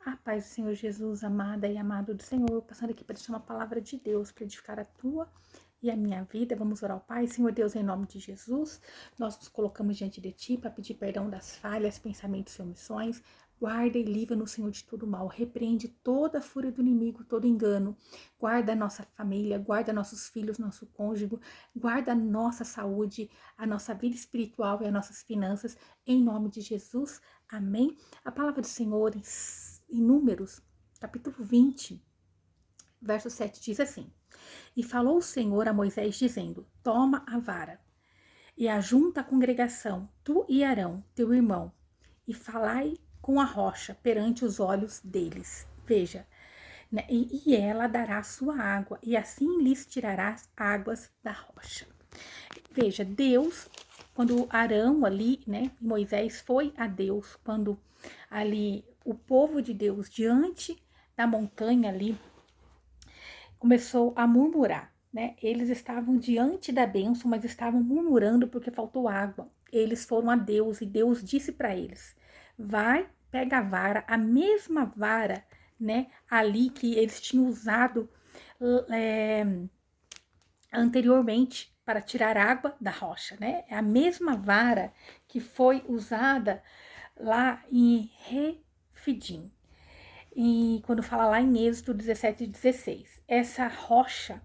A paz do Senhor Jesus, amada e amado do Senhor, passando aqui para deixar uma palavra de Deus para edificar a tua e a minha vida. Vamos orar ao Pai. Senhor Deus, em nome de Jesus, nós nos colocamos diante de Ti para pedir perdão das falhas, pensamentos e omissões. Guarda e livra-nos, Senhor, de todo mal. Repreende toda a fúria do inimigo, todo engano. Guarda a nossa família, guarda nossos filhos, nosso cônjuge, guarda a nossa saúde, a nossa vida espiritual e as nossas finanças. Em nome de Jesus, amém. A palavra do Senhor em Números, capítulo 20, verso 7, diz assim: E falou o Senhor a Moisés, dizendo: Toma a vara, e ajunta a congregação, tu e Arão, teu irmão, e falai com a rocha perante os olhos deles. Veja, né? E ela dará sua água, e assim lhes tirarás águas da rocha. Veja, Deus, quando Arão ali, né, Moisés foi a Deus, quando ali o povo de Deus diante da montanha ali começou a murmurar, né? Eles estavam diante da bênção, mas estavam murmurando porque faltou água. Eles foram a Deus e Deus disse para eles: vai, pega a vara, a mesma vara, né, ali que eles tinham usado anteriormente para tirar água da rocha, né? É a mesma vara que foi usada lá em Refidim. E quando fala lá em Êxodo 17 e 16, essa rocha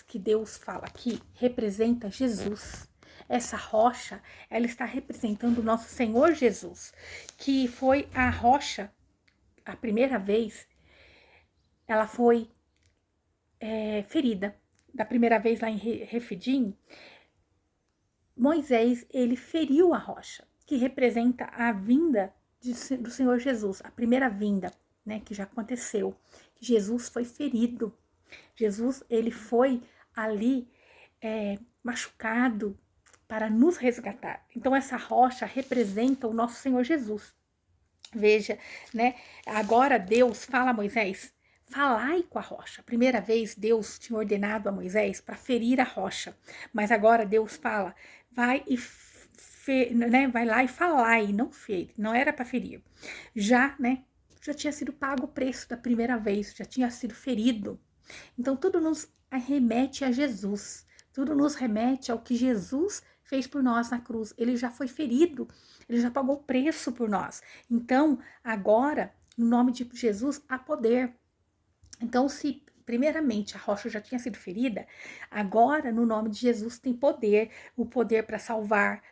que Deus fala aqui representa Jesus. Essa rocha, ela está representando o nosso Senhor Jesus, que foi a rocha, a primeira vez, ela foi ferida. Da primeira vez lá em Refidim, Moisés, ele feriu a rocha, que representa a vinda do Senhor Jesus, a primeira vinda, né, que já aconteceu. Jesus foi ferido. Jesus, ele foi ali machucado para nos resgatar. Então, essa rocha representa o nosso Senhor Jesus. Veja, né? Agora Deus fala a Moisés: falai com a rocha. Primeira vez Deus tinha ordenado a Moisés para ferir a rocha, mas agora Deus fala: vai e né? Vai lá e falai, não fere, não era para ferir. Já, né? Já tinha sido pago o preço da primeira vez, já tinha sido ferido. Então tudo nos remete a Jesus. Tudo nos remete ao que Jesus fez por nós na cruz. Ele já foi ferido, ele já pagou o preço por nós. Então, agora, no nome de Jesus, há poder. Então, se primeiramente a rocha já tinha sido ferida, agora, no nome de Jesus, tem poder, o poder para salvar,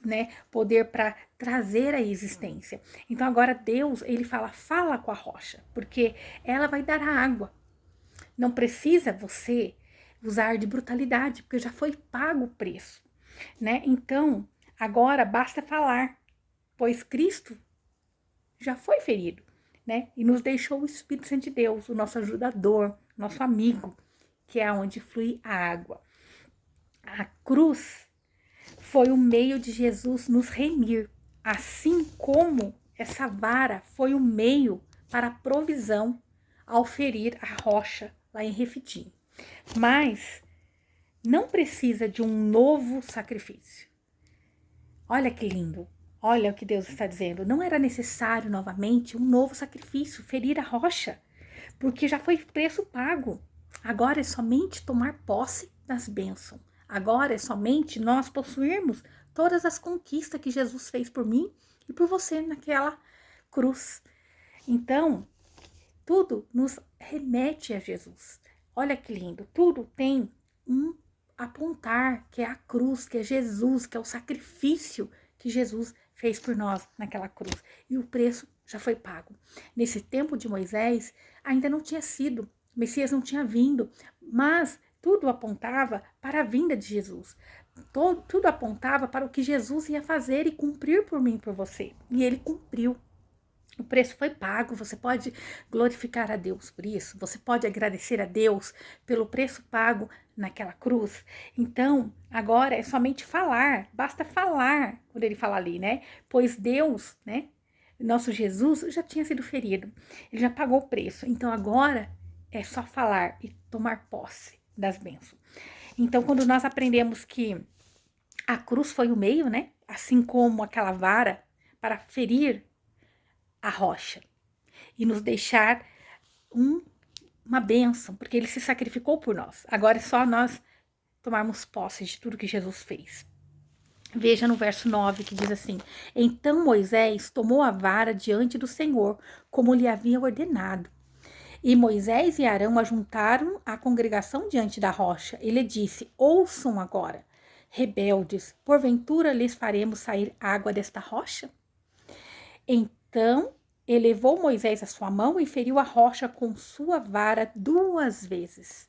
né? Poder para trazer a existência. Então, agora Deus, ele fala com a rocha, porque ela vai dar a água. Não precisa você usar de brutalidade, porque já foi pago o preço, né? Então, agora basta falar, pois Cristo já foi ferido, né? E nos deixou o Espírito Santo de Deus, o nosso ajudador, nosso amigo, que é onde flui a água. A cruz foi o meio de Jesus nos remir, assim como essa vara foi o meio para a provisão ao ferir a rocha lá em Refidim. Mas não precisa de um novo sacrifício. Olha que lindo. Olha o que Deus está dizendo. Não era necessário novamente um novo sacrifício, ferir a rocha, porque já foi preço pago. Agora é somente tomar posse das bênçãos. Agora é somente nós possuirmos todas as conquistas que Jesus fez por mim e por você naquela cruz. Então, tudo nos remete a Jesus. Olha que lindo. Tudo tem um apontar, que é a cruz, que é Jesus, que é o sacrifício que Jesus fez por nós naquela cruz. E o preço já foi pago. Nesse tempo de Moisés, ainda não tinha sido, o Messias não tinha vindo, mas tudo apontava para a vinda de Jesus. Tudo apontava para o que Jesus ia fazer e cumprir por mim e por você. E ele cumpriu. O preço foi pago, você pode glorificar a Deus por isso, você pode agradecer a Deus pelo preço pago naquela cruz. Então, agora é somente falar, basta falar, quando ele fala ali, né? Pois Deus, né? Nosso Jesus já tinha sido ferido, ele já pagou o preço. Então, agora é só falar e tomar posse das bênçãos. Então, quando nós aprendemos que a cruz foi o meio, né? Assim como aquela vara para ferir a rocha. e nos deixar uma bênção, porque ele se sacrificou por nós. Agora é só nós tomarmos posse de tudo que Jesus fez. Veja no verso 9 que diz assim: Então Moisés tomou a vara diante do Senhor, como lhe havia ordenado. E Moisés e Arão ajuntaram a congregação diante da rocha. Ele disse: Ouçam agora, rebeldes, porventura lhes faremos sair água desta rocha? Então elevou Moisés a sua mão e feriu a rocha com sua vara 2 vezes.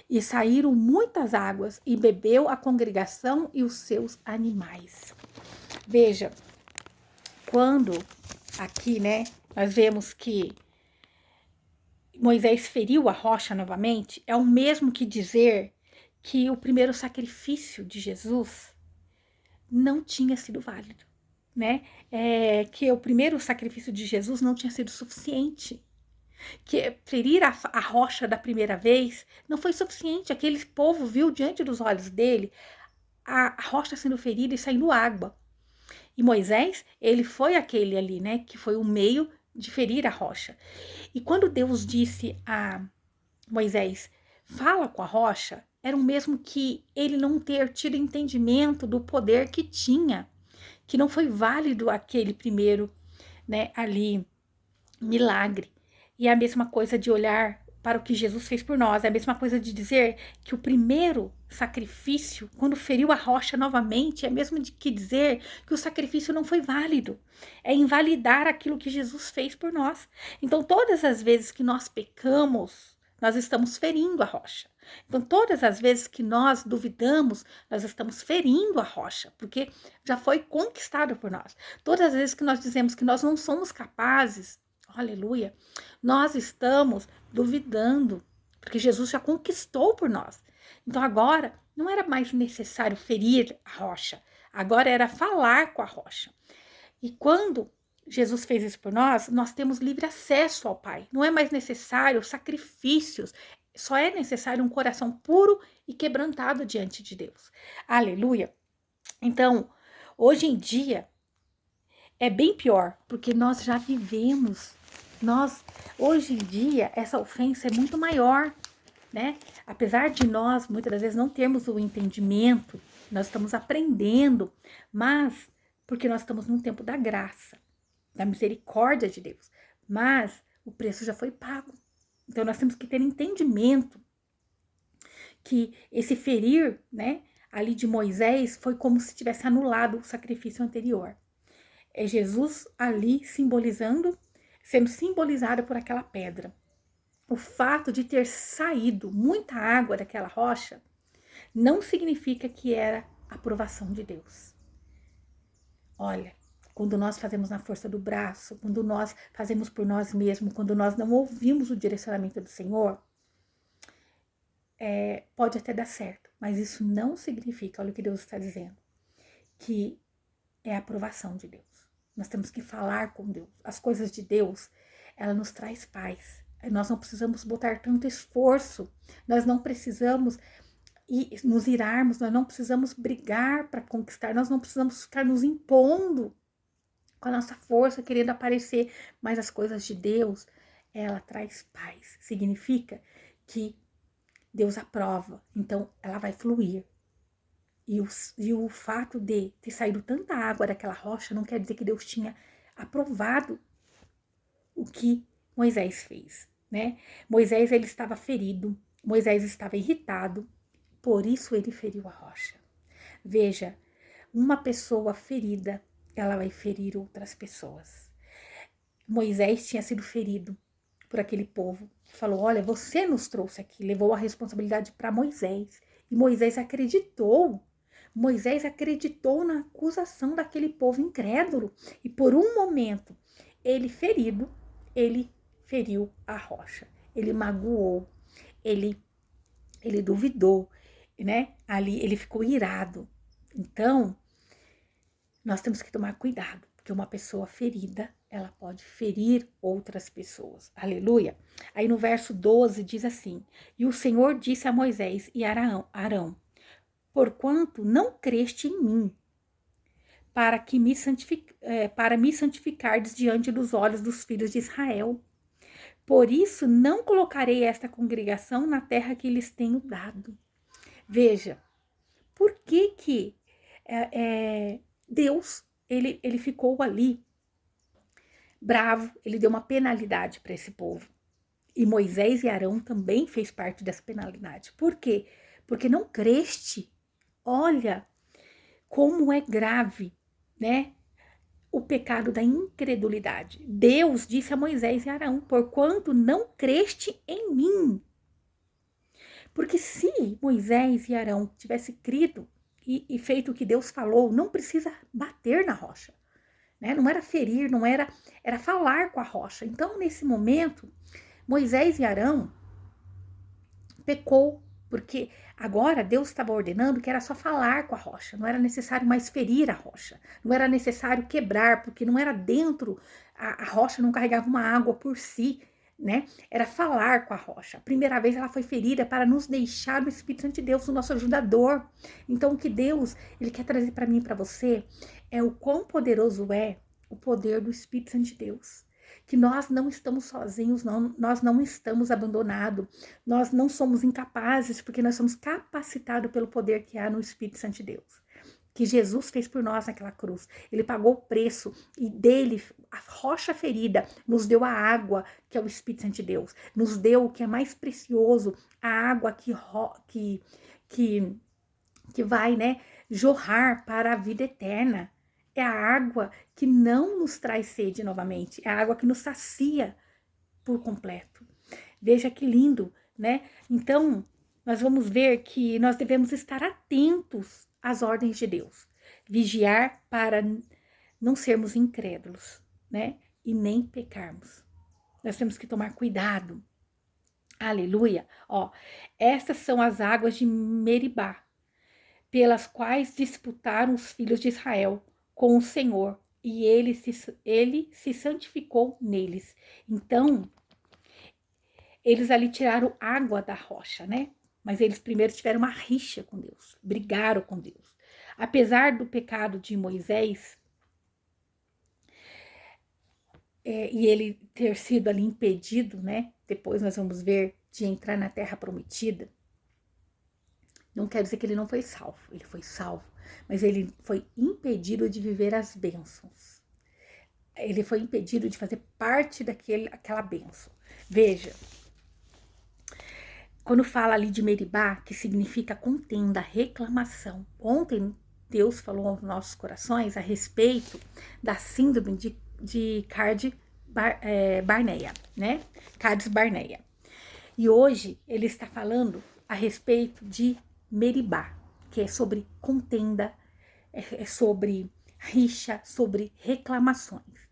E saíram muitas águas, e bebeu a congregação e os seus animais. Veja, quando aqui, né, nós vemos que Moisés feriu a rocha novamente, é o mesmo que dizer que o primeiro sacrifício de Jesus não tinha sido válido, né? Que o primeiro sacrifício de Jesus não tinha sido suficiente. Que ferir a rocha da primeira vez não foi suficiente. Aquele povo viu diante dos olhos dele a rocha sendo ferida e saindo água. E Moisés, ele foi aquele ali, né, que foi o meio de ferir a rocha. E quando Deus disse a Moisés, fala com a rocha, era o mesmo que ele não ter tido entendimento do poder que tinha, que não foi válido aquele primeiro, né, ali, milagre. E é a mesma coisa de olhar para o que Jesus fez por nós. É a mesma coisa de dizer que o primeiro sacrifício, quando feriu a rocha novamente, é mesmo que dizer que o sacrifício não foi válido. É invalidar aquilo que Jesus fez por nós. Então, todas as vezes que nós pecamos, nós estamos ferindo a rocha. Então, todas as vezes que nós duvidamos, nós estamos ferindo a rocha, porque já foi conquistado por nós. Todas as vezes que nós dizemos que nós não somos capazes, aleluia, nós estamos duvidando, porque Jesus já conquistou por nós. Então agora não era mais necessário ferir a rocha, agora era falar com a rocha. E quando Jesus fez isso por nós, nós temos livre acesso ao Pai. Não é mais necessário sacrifícios, só é necessário um coração puro e quebrantado diante de Deus. Aleluia. Então, hoje em dia, é bem pior, porque nós já vivemos. Hoje em dia, essa ofensa é muito maior, né? Apesar de nós, muitas das vezes, não termos o entendimento, nós estamos aprendendo, mas porque nós estamos num tempo da graça, da misericórdia de Deus. Mas o preço já foi pago. Então, nós temos que ter entendimento que esse ferir, né, ali de Moisés, foi como se tivesse anulado o sacrifício anterior. É Jesus ali sendo simbolizado por aquela pedra. O fato de ter saído muita água daquela rocha não significa que era a aprovação de Deus. Olha, quando nós fazemos na força do braço, quando nós fazemos por nós mesmos, quando nós não ouvimos o direcionamento do Senhor, pode até dar certo, mas isso não significa, olha o que Deus está dizendo, que é a aprovação de Deus. Nós temos que falar com Deus. As coisas de Deus, ela nos traz paz. Nós não precisamos botar tanto esforço. Nós não precisamos nos irarmos. Nós não precisamos brigar para conquistar. Nós não precisamos ficar nos impondo com a nossa força, querendo aparecer. Mas as coisas de Deus, ela traz paz. Significa que Deus aprova. Então, ela vai fluir. E o fato de ter saído tanta água daquela rocha não quer dizer que Deus tinha aprovado o que Moisés fez, né? Moisés, ele estava ferido, Moisés estava irritado, por isso ele feriu a rocha. Veja, uma pessoa ferida, ela vai ferir outras pessoas. Moisés tinha sido ferido por aquele povo que falou, olha, você nos trouxe aqui, levou a responsabilidade para Moisés. E Moisés acreditou na acusação daquele povo incrédulo. E por um momento, ele ferido, ele feriu a rocha. Ele magoou, ele duvidou, né? Ali ele ficou irado. Então, nós temos que tomar cuidado, porque uma pessoa ferida, ela pode ferir outras pessoas. Aleluia. Aí no verso 12 diz assim, e o Senhor disse a Moisés e Arão, porquanto não creste em mim, para me santificardes diante dos olhos dos filhos de Israel. Por isso não colocarei esta congregação na terra que lhes tenho dado. Veja, por que Deus, ele ficou ali bravo, ele deu uma penalidade para esse povo. E Moisés e Arão também fez parte dessa penalidade. Por quê? Porque não creste. Olha como é grave, né? O pecado da incredulidade. Deus disse a Moisés e Arão: porquanto não creste em mim. Porque se Moisés e Arão tivessem crido e feito o que Deus falou, não precisa bater na rocha, né? Não era ferir, não era, era falar com a rocha. Então, nesse momento, Moisés e Arão pecou, porque agora Deus estava ordenando que era só falar com a rocha, não era necessário mais ferir a rocha, não era necessário quebrar, porque não era dentro, a rocha não carregava uma água por si, né? Era falar com a rocha. A primeira vez ela foi ferida para nos deixar o Espírito Santo de Deus, o nosso ajudador. Então, o que Deus, ele quer trazer para mim e para você é o quão poderoso é o poder do Espírito Santo de Deus. Que nós não estamos sozinhos, não, nós não estamos abandonados, nós não somos incapazes, porque nós somos capacitados pelo poder que há no Espírito Santo de Deus. Que Jesus fez por nós naquela cruz. Ele pagou o preço e dele, a rocha ferida, nos deu a água, que é o Espírito Santo de Deus. Nos deu o que é mais precioso, a água que vai, né, jorrar para a vida eterna. É a água que não nos traz sede novamente, é a água que nos sacia por completo. Veja que lindo, né? Então, nós vamos ver que nós devemos estar atentos às ordens de Deus, vigiar para não sermos incrédulos, né? E nem pecarmos. Nós temos que tomar cuidado. Aleluia. Ó, essas são as águas de Meribá, pelas quais disputaram os filhos de Israel com o Senhor, e ele se santificou neles. Então, eles ali tiraram água da rocha, né? Mas eles primeiro tiveram uma rixa com Deus, brigaram com Deus. Apesar do pecado de Moisés, e ele ter sido ali impedido, né? Depois nós vamos ver de entrar na terra prometida. Não quer dizer que ele não foi salvo, ele foi salvo, mas ele foi impedido de viver as bênçãos. Ele foi impedido de fazer parte daquela bênção. Veja, quando fala ali de Meribá, que significa contenda, reclamação. Ontem Deus falou aos nossos corações a respeito da síndrome de Barneia, né? Cades Barneia. E hoje ele está falando a respeito de Meribá, que é sobre contenda, é sobre rixa, sobre reclamações.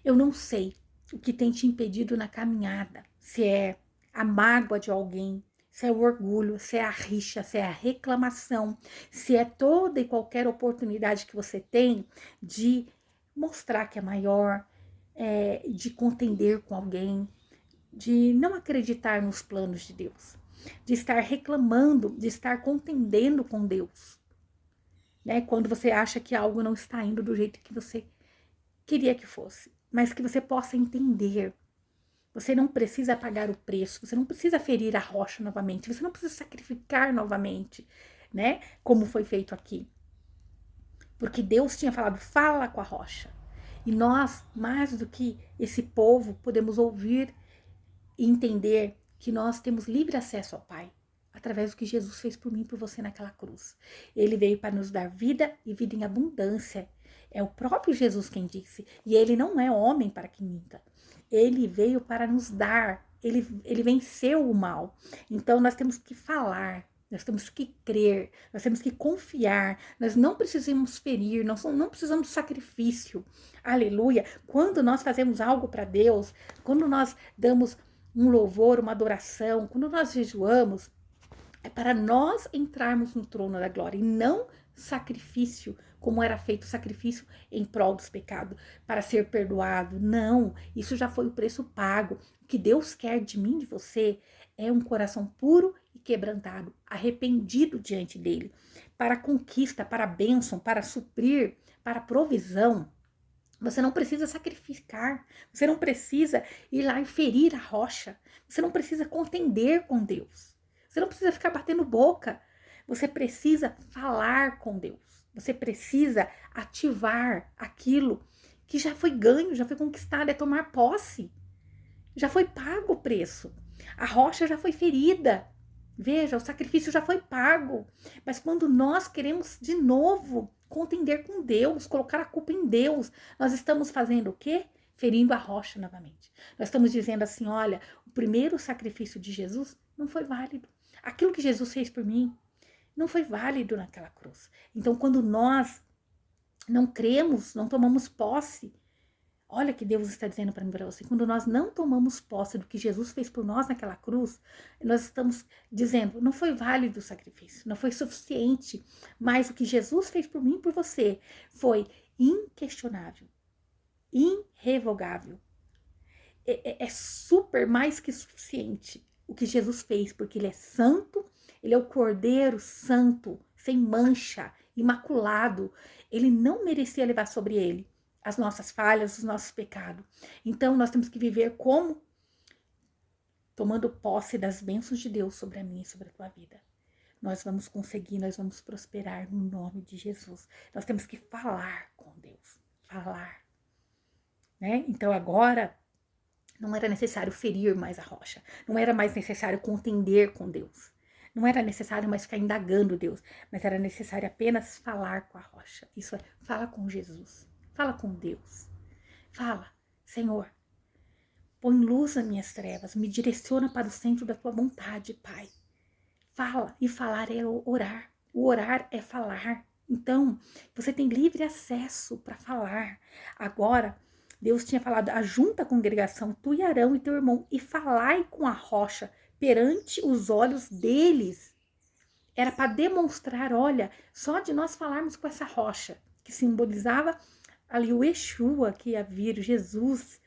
Eu não sei o que tem te impedido na caminhada, se é a mágoa de alguém, se é o orgulho, se é a rixa, se é a reclamação, se é toda e qualquer oportunidade que você tem de mostrar que é maior, de contender com alguém, de não acreditar nos planos de Deus, de estar reclamando, de estar contendendo com Deus, né? Quando você acha que algo não está indo do jeito que você queria que fosse, mas que você possa entender. Você não precisa pagar o preço, você não precisa ferir a rocha novamente, você não precisa sacrificar novamente, né? Como foi feito aqui. Porque Deus tinha falado, fala com a rocha. E nós, mais do que esse povo, podemos ouvir e entender que nós temos livre acesso ao Pai, através do que Jesus fez por mim e por você naquela cruz. Ele veio para nos dar vida e vida em abundância. É o próprio Jesus quem disse. E ele não é homem para que minta. Ele veio para nos dar. Ele venceu o mal. Então nós temos que falar. Nós temos que crer, nós temos que confiar, nós não precisamos ferir, nós não precisamos de sacrifício. Aleluia! Quando nós fazemos algo para Deus, quando nós damos um louvor, uma adoração, quando nós jejuamos, é para nós entrarmos no trono da glória e não sacrifício, como era feito o sacrifício em prol dos pecados, para ser perdoado. Não, isso já foi o preço pago. O que Deus quer de mim, de você, é um coração puro e quebrantado, arrependido diante dele, para a conquista, para a bênção, para suprir, para a provisão. Você não precisa sacrificar, você não precisa ir lá e ferir a rocha, você não precisa contender com Deus, você não precisa ficar batendo boca, você precisa falar com Deus, você precisa ativar aquilo que já foi ganho, já foi conquistado, é tomar posse, já foi pago o preço, a rocha já foi ferida. Veja, o sacrifício já foi pago, mas quando nós queremos de novo contender com Deus, colocar a culpa em Deus, nós estamos fazendo o quê? Ferindo a rocha novamente. Nós estamos dizendo assim, olha, o primeiro sacrifício de Jesus não foi válido. Aquilo que Jesus fez por mim não foi válido naquela cruz. Então, quando nós não cremos, não tomamos posse, olha que Deus está dizendo para mim, para você. Quando nós não tomamos posse do que Jesus fez por nós naquela cruz, nós estamos dizendo, não foi válido o sacrifício, não foi suficiente, mas o que Jesus fez por mim e por você foi inquestionável, irrevogável. É super mais que suficiente o que Jesus fez, porque ele é santo, ele é o Cordeiro Santo, sem mancha, imaculado. Ele não merecia levar sobre ele as nossas falhas, os nossos pecados. Então, nós temos que viver como? Tomando posse das bênçãos de Deus sobre a minha e sobre a tua vida. Nós vamos conseguir, nós vamos prosperar no nome de Jesus. Nós temos que falar com Deus, falar. Né? Então, agora, não era necessário ferir mais a rocha. Não era mais necessário contender com Deus. Não era necessário mais ficar indagando Deus. Mas era necessário apenas falar com a rocha. Isso é, fala com Jesus. Fala com Deus. Fala, Senhor, põe luz nas minhas trevas. Me direciona para o centro da tua vontade, Pai. Fala. E falar é orar. O orar é falar. Então, você tem livre acesso para falar. Agora, Deus tinha falado, ajunta a congregação, tu e Arão e teu irmão, e falai com a rocha perante os olhos deles. Era para demonstrar, olha, só de nós falarmos com essa rocha, que simbolizava ali o Yeshua, que ia vir, Jesus,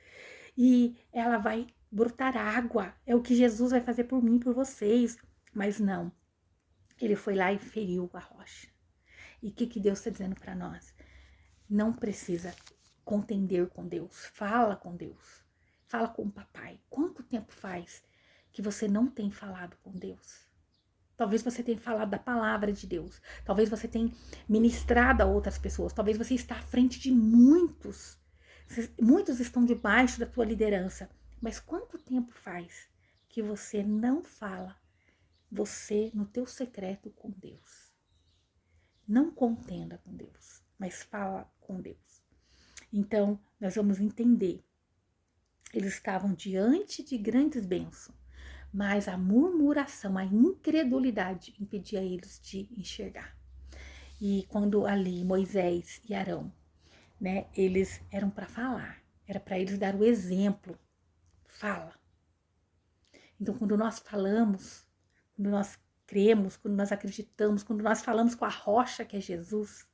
e ela vai brotar água. É o que Jesus vai fazer por mim e por vocês. Mas não, ele foi lá e feriu a rocha. E o que Deus está dizendo para nós? Não precisa contender com Deus. Fala com Deus. Fala com o papai. Quanto tempo faz que você não tem falado com Deus? Talvez você tenha falado da palavra de Deus. Talvez você tenha ministrado a outras pessoas. Talvez você está à frente de muitos. Muitos estão debaixo da tua liderança. Mas quanto tempo faz que você não fala você no teu secreto com Deus? Não contenda com Deus, mas fala com Deus. Então, nós vamos entender. Eles estavam diante de grandes bênçãos, mas a murmuração, a incredulidade impedia eles de enxergar. E quando ali Moisés e Arão, né, eles eram para falar, era para eles dar o exemplo. Fala. Então, quando nós falamos, quando nós cremos, quando nós acreditamos, quando nós falamos com a rocha que é Jesus,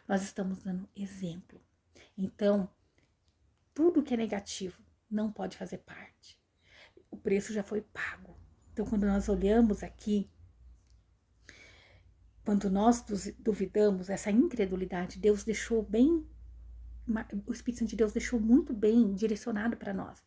nós estamos dando exemplo. Então, tudo que é negativo não pode fazer parte. O preço já foi pago. Então, quando nós olhamos aqui, quando nós duvidamos, essa incredulidade, Deus deixou bem, o Espírito Santo de Deus deixou muito bem direcionado para nós.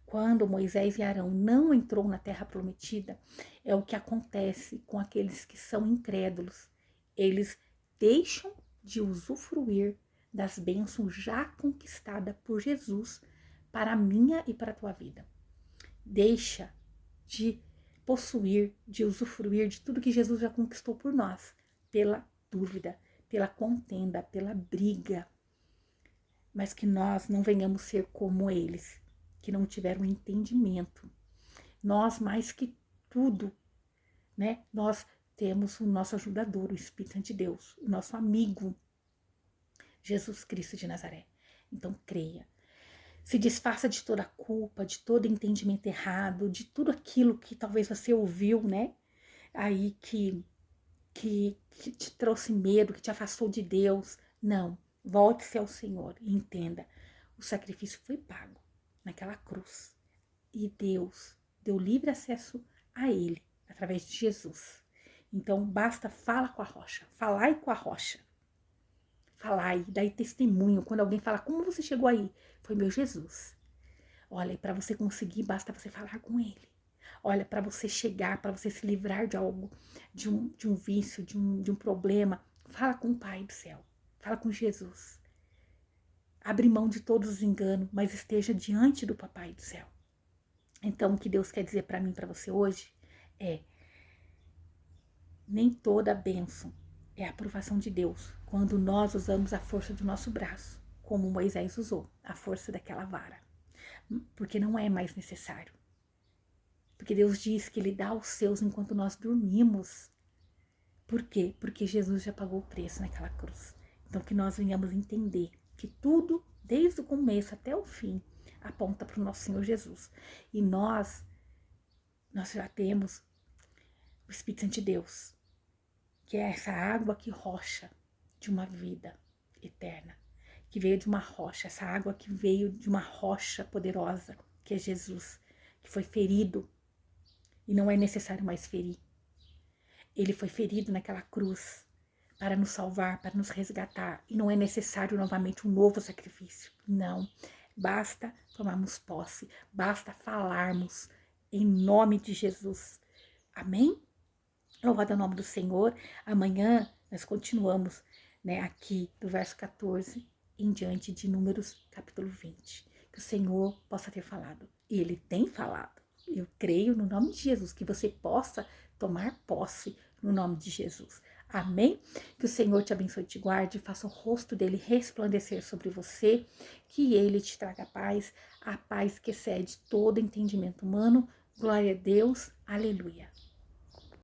Quando Moisés e Arão não entrou na terra prometida, é o que acontece com aqueles que são incrédulos. Eles deixam de usufruir das bênçãos já conquistadas por Jesus para a minha e para a tua vida. Deixa de possuir, de usufruir de tudo que Jesus já conquistou por nós, pela dúvida, pela contenda, pela briga. Mas que nós não venhamos ser como eles, que não tiveram entendimento. Nós, mais que tudo, né? Nós temos o nosso ajudador, o Espírito Santo de Deus, o nosso amigo, Jesus Cristo de Nazaré. Então, creia. Se desfaça de toda a culpa, de todo entendimento errado, de tudo aquilo que talvez você ouviu, né? Aí que te trouxe medo, que te afastou de Deus. Não. Volte-se ao Senhor e entenda. O sacrifício foi pago naquela cruz. E Deus deu livre acesso a Ele, através de Jesus. Então, basta fala com a rocha. Falai com a rocha. Falai, daí testemunho. Quando alguém fala, como você chegou aí? Foi meu Jesus. Olha, para você conseguir, basta você falar com ele. Olha, para você chegar, para você se livrar de algo, de um vício, de um problema, fala com o Pai do céu. Fala com Jesus. Abre mão de todos os enganos, mas esteja diante do Papai do céu. Então, o que Deus quer dizer para mim, para você hoje, é: nem toda bênção é a aprovação de Deus quando nós usamos a força do nosso braço, como Moisés usou, a força daquela vara. Porque não é mais necessário. Porque Deus diz que Ele dá aos seus enquanto nós dormimos. Por quê? Porque Jesus já pagou o preço naquela cruz. Então, que nós venhamos entender que tudo, desde o começo até o fim, aponta para o nosso Senhor Jesus. E nós já temos o Espírito Santo de Deus, que é essa água que rocha de uma vida eterna, que veio de uma rocha, essa água que veio de uma rocha poderosa, que é Jesus, que foi ferido, e não é necessário mais ferir. Ele foi ferido naquela cruz para nos salvar, para nos resgatar, e não é necessário novamente um novo sacrifício. Não, basta tomarmos posse, basta falarmos em nome de Jesus. Amém? Louvado é o nome do Senhor. Amanhã nós continuamos, né, aqui do verso 14 em diante de Números capítulo 20. Que o Senhor possa ter falado. E Ele tem falado. Eu creio no nome de Jesus que você possa tomar posse no nome de Jesus. Amém? Que o Senhor te abençoe e te guarde, faça o rosto dele resplandecer sobre você, que ele te traga paz, a paz que excede todo entendimento humano. Glória a Deus. Aleluia.